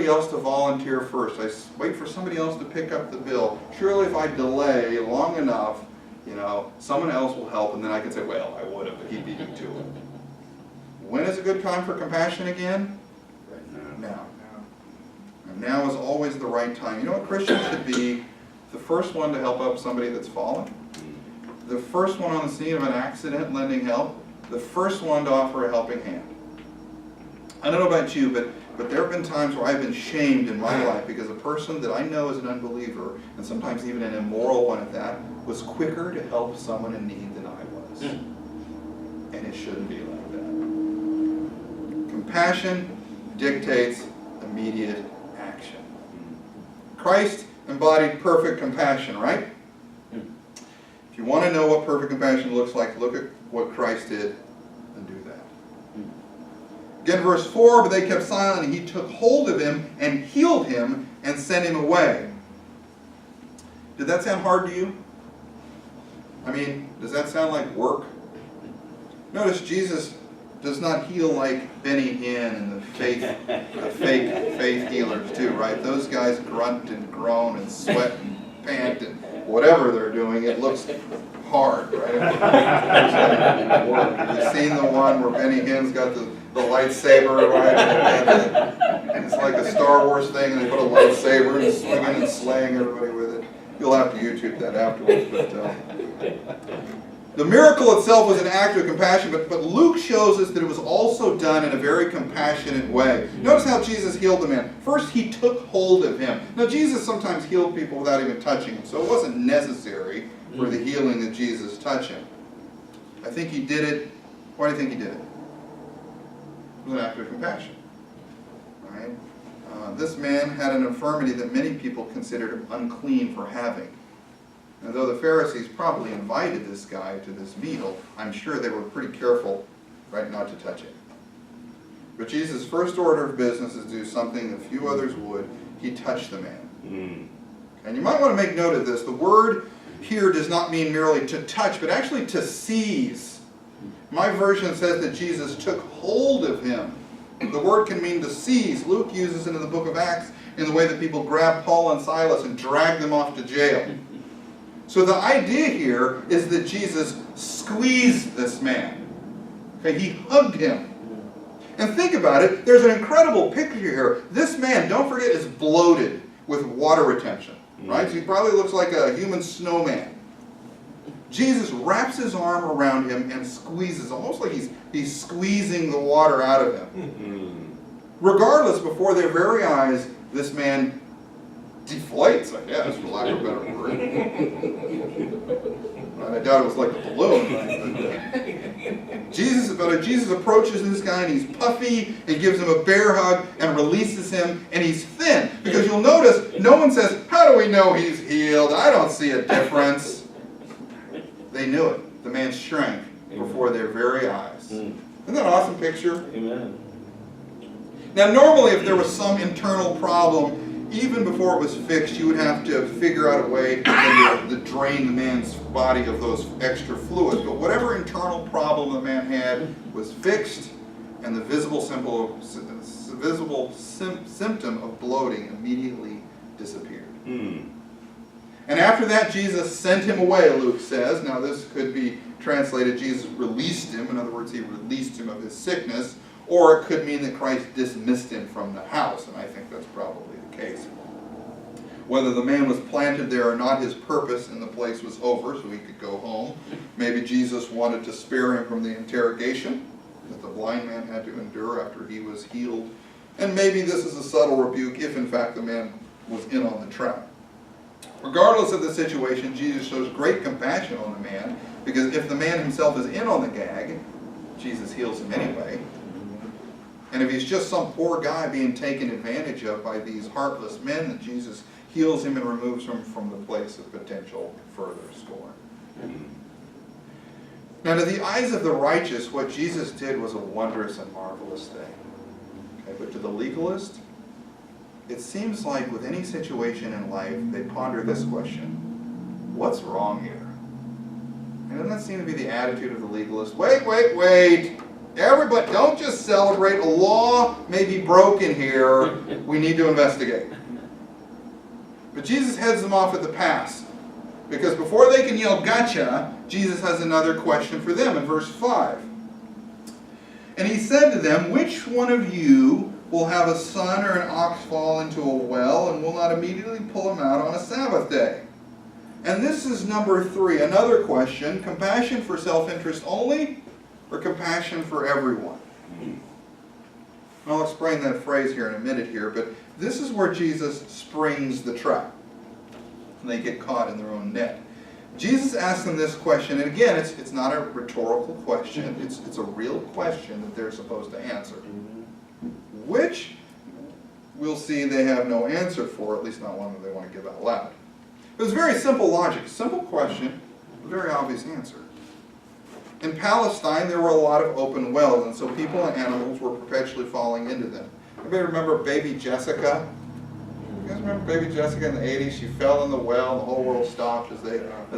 somebody else to volunteer first. I wait for somebody else to pick up the bill. Surely if I delay long enough, someone else will help, and then I can say, well, I would have, but he beat me to it. When is a good time for compassion again? Right now. And now is always the right time. You know what? Christians should be the first one to help up somebody that's fallen, the first one on the scene of an accident lending help, the first one to offer a helping hand. I don't know about you, but there have been times where I've been shamed in my life because a person that I know is an unbeliever, and sometimes even an immoral one at that, was quicker to help someone in need than I was. And it shouldn't be like that. Compassion dictates immediate action. Christ embodied perfect compassion, right? If you want to know what perfect compassion looks like, look at what Christ did and do that. Again, verse 4, but they kept silent, and he took hold of him and healed him and sent him away. Did that sound hard to you? I mean, does that sound like work? Notice Jesus does not heal like Benny Hinn and the fake faith healers do, right? Those guys grunt and groan and sweat and pant and whatever they're doing. It looks hard, right? You've seen the one where Benny Hinn's got the lightsaber, right? And it's like a Star Wars thing, and they put a lightsaber and swinging and slaying everybody with it. You'll have to YouTube that afterwards, but the miracle itself was an act of compassion, but Luke shows us that it was also done in a very compassionate way. Notice how Jesus healed the man. First, he took hold of him. Now, Jesus sometimes healed people without even touching them, so it wasn't necessary for the healing that Jesus touched him. I think he did it. Why do you think he did it? It was an act of compassion. Right? This man had an infirmity that many people considered him unclean for having. And though the Pharisees probably invited this guy to this meal, I'm sure they were pretty careful, right, not to touch him. But Jesus' first order of business is to do something that few others would. He touched the man. And you might want to make note of this. The word here does not mean merely to touch, but actually to seize. My version says that Jesus took hold of him. The word can mean to seize. Luke uses it in the book of Acts in the way that people grab Paul and Silas and drag them off to jail. So the idea here is that Jesus squeezed this man. Okay, he hugged him. And think about it, there's an incredible picture here. This man, don't forget, is bloated with water retention. Right? So he probably looks like a human snowman. Jesus wraps his arm around him and squeezes, almost like he's squeezing the water out of him. Regardless, before their very eyes, this man deflates, I guess, for lack of a better word. I doubt it was like a balloon. Right? Jesus approaches this guy, and he's puffy, and gives him a bear hug, and releases him, and he's thin. Because you'll notice, no one says, how do we know he's healed? I don't see a difference. They knew it. The man shrank before their very eyes. Isn't that an awesome picture? Amen. Now, normally, if there was some internal problem, even before it was fixed, you would have to figure out a way to drain the man's body of those extra fluids. But whatever internal problem the man had was fixed, and the visible symptom of bloating immediately disappeared. And after that, Jesus sent him away, Luke says. Now, this could be translated, Jesus released him. In other words, he released him of his sickness. Or it could mean that Christ dismissed him from the house, and I think that's probably the case. Whether the man was planted there or not, his purpose in the place was over, so he could go home. Maybe Jesus wanted to spare him from the interrogation that the blind man had to endure after he was healed. And maybe this is a subtle rebuke if, in fact, the man was in on the trap. Regardless of the situation, Jesus shows great compassion on the man, because if the man himself is in on the gag, Jesus heals him anyway. And if he's just some poor guy being taken advantage of by these heartless men, then Jesus heals him and removes him from the place of potential further scorn. Now, to the eyes of the righteous, what Jesus did was a wondrous and marvelous thing. Okay, but to the legalist, it seems like with any situation in life, they ponder this question: what's wrong here? And doesn't that seem to be the attitude of the legalist? Wait. Everybody, don't just celebrate. A law may be broken here. We need to investigate. But Jesus heads them off at the pass. Because before they can yell, gotcha, Jesus has another question for them in verse 5. And he said to them, which one of you will have a son or an ox fall into a well and will not immediately pull him out on a Sabbath day? And this is number 3, another question. Compassion for self-interest only or compassion for everyone? I'll explain that phrase here in a minute here, but this is where Jesus springs the trap. And they get caught in their own net. Jesus asks them this question, and again, it's not a rhetorical question. It's a real question that they're supposed to answer. Which we'll see they have no answer for, at least not one that they want to give out loud. It was very simple logic. Simple question, a very obvious answer. In Palestine, there were a lot of open wells, and so people and animals were perpetually falling into them. Anybody remember baby Jessica? You guys remember baby Jessica in the 80s? She fell in the well, and the whole world stopped as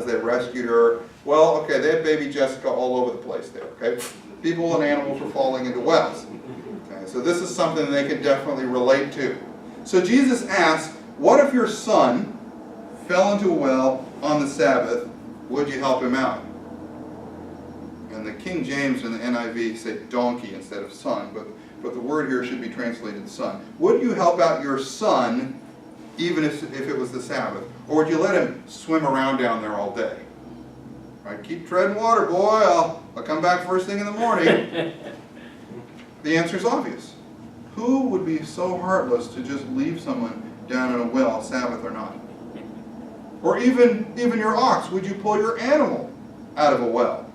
they rescued her. Well, okay, they had baby Jessica all over the place there, okay? People and animals were falling into wells. Okay, so this is something they can definitely relate to. So Jesus asks, what if your son fell into a well on the Sabbath? Would you help him out? And the King James and the NIV say donkey instead of son, but the word here should be translated son. Would you help out your son even if it was the Sabbath? Or would you let him swim around down there all day? Right? Keep treading water, boy. I'll come back first thing in the morning. The answer is obvious. Who would be so heartless to just leave someone down in a well, Sabbath or not? Or even your ox, would you pull your animal out of a well?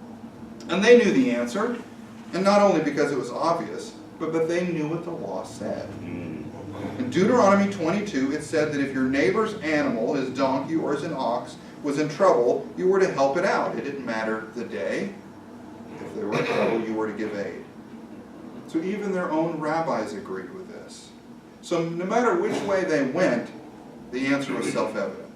And they knew the answer, and not only because it was obvious, but they knew what the law said. In Deuteronomy 22, it said that if your neighbor's animal, his donkey or his ox, was in trouble, you were to help it out. It didn't matter the day. If they were in trouble, you were to give aid. So even their own rabbis agreed with this. So no matter which way they went, the answer was self-evident.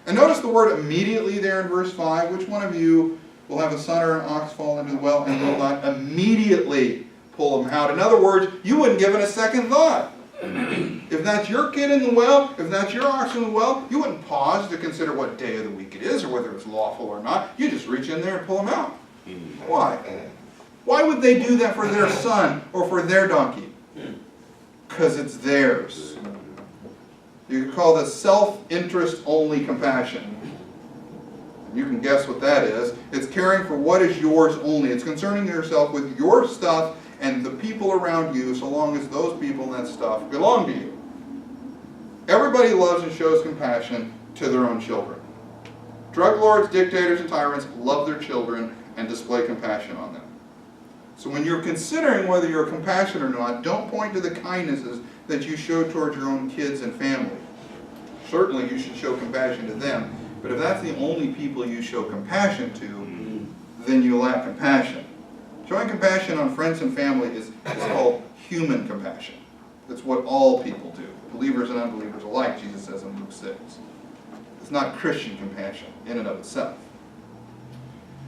And notice the word immediately there in verse 5. Which one of you will have a son or an ox fall into the well and will not immediately pull him out? In other words, you wouldn't give it a second thought. If that's your kid in the well, if that's your ox in the well, you wouldn't pause to consider what day of the week it is or whether it's lawful or not. You just reach in there and pull him out. Why? Why would they do that for their son or for their donkey? Because it's theirs. You could call this self-interest only compassion. You can guess what that is. It's caring for what is yours only. It's concerning yourself with your stuff and the people around you, so long as those people and that stuff belong to you. Everybody loves and shows compassion to their own children. Drug lords, dictators, and tyrants love their children and display compassion on them. So when you're considering whether you're compassionate or not, don't point to the kindnesses that you show towards your own kids and family. Certainly you should show compassion to them, but if that's the only people you show compassion to, then you lack compassion. Showing compassion on friends and family is called human compassion. That's what all people do, believers and unbelievers alike, Jesus says in Luke 6. It's not Christian compassion in and of itself.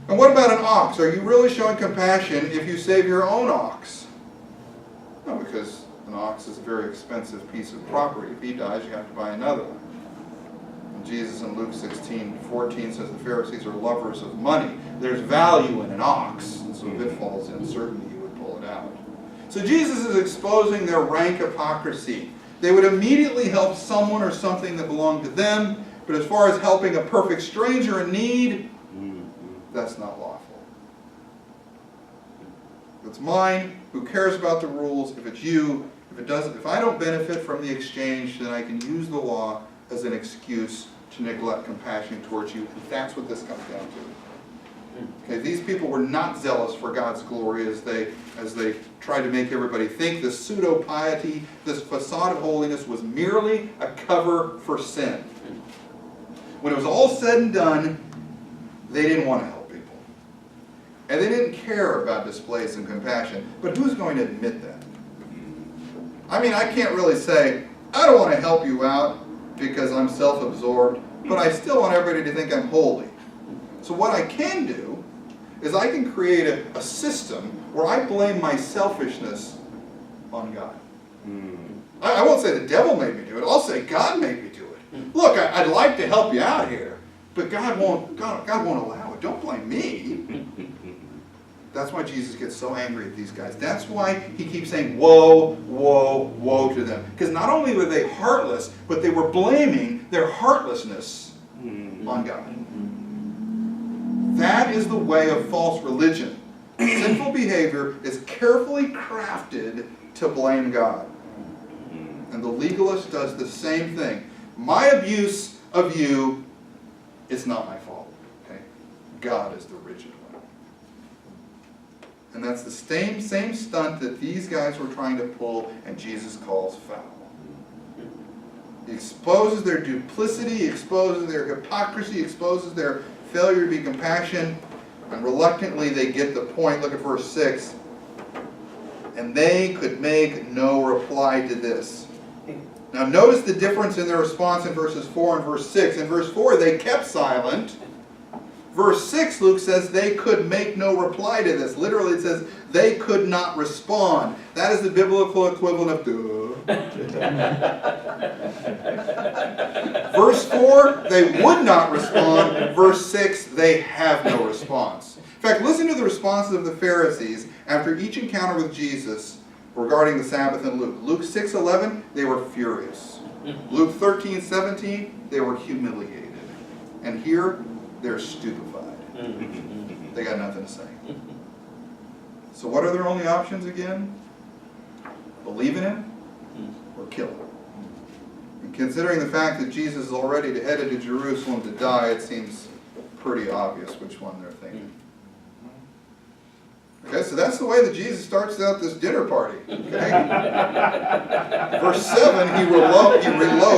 And what about an ox? Are you really showing compassion if you save your own ox? No, because an ox is a very expensive piece of property. If he dies, you have to buy another one. And Jesus in Luke 16:14 says the Pharisees are lovers of money. There's value in an ox, and so if it falls in, certainly you would pull it out. So Jesus is exposing their rank hypocrisy. They would immediately help someone or something that belonged to them, but as far as helping a perfect stranger in need, that's not lawful. If it's mine, who cares about the rules? If it's you, if I don't benefit from the exchange, then I can use the law as an excuse to neglect compassion towards you. And that's what this comes down to. Okay, these people were not zealous for God's glory as they tried to make everybody think. This pseudo-piety, this facade of holiness was merely a cover for sin. When it was all said and done, they didn't want to help people. And they didn't care about displays of compassion. But who's going to admit that? I mean, I can't really say, I don't want to help you out because I'm self-absorbed, but I still want everybody to think I'm holy. So what I can do is I can create a system where I blame my selfishness on God. I won't say the devil made me do it. I'll say God made me do it. Look, I'd like to help you out here, but God won't allow it. Don't blame me. That's why Jesus gets so angry at these guys. That's why he keeps saying, woe, woe, woe to them. Because not only were they heartless, but they were blaming their heartlessness on God. That is the way of false religion. Sinful behavior is carefully crafted to blame God. And the legalist does the same thing. My abuse of you is not my fault. Okay? God is the original. And that's the same stunt that these guys were trying to pull, and Jesus calls foul. He exposes their duplicity, he exposes their hypocrisy, he exposes their failure to be compassionate, and reluctantly they get the point. Look at verse 6. And they could make no reply to this. Now notice the difference in their response in verses 4 and verse 6. In verse 4 they kept silent. Verse 6, Luke says, they could make no reply to this. Literally it says, they could not respond. That is the biblical equivalent of duh. Verse 4, they would not respond. Verse 6, they have no response. In fact, listen to the responses of the Pharisees after each encounter with Jesus regarding the Sabbath in Luke. Luke 6:11, they were furious. Luke 13:17, they were humiliated. And here, they're stupefied. They got nothing to say. So what are their only options again? Believe in him or kill him. And considering the fact that Jesus is already headed to Jerusalem to die, it seems pretty obvious which one they're thinking. Okay, so that's the way that Jesus starts out this dinner party. Okay? Verse 7, he reloads, you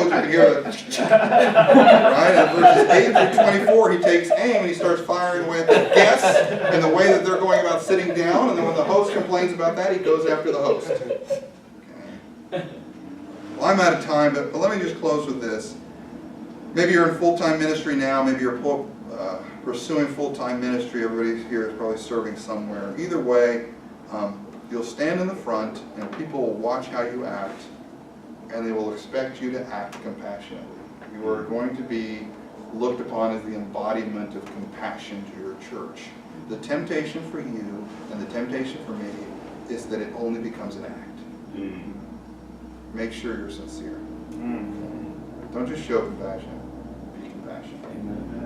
can hear the right? And verses 8 through 24, he takes aim and he starts firing away at the guests in the way that they're going about sitting down, and then when the host complains about that, he goes after the host. Okay. Well, I'm out of time, but let me just close with this. Maybe you're in full-time ministry now, maybe you're pursuing full-time ministry. Everybody here is probably serving somewhere. Either way, you'll stand in the front and people will watch how you act, and they will expect you to act compassionately. You are going to be looked upon as the embodiment of compassion to your church. The temptation for you and the temptation for me is that it only becomes an act. Make sure you're sincere. Don't just show compassion, be compassionate. Amen.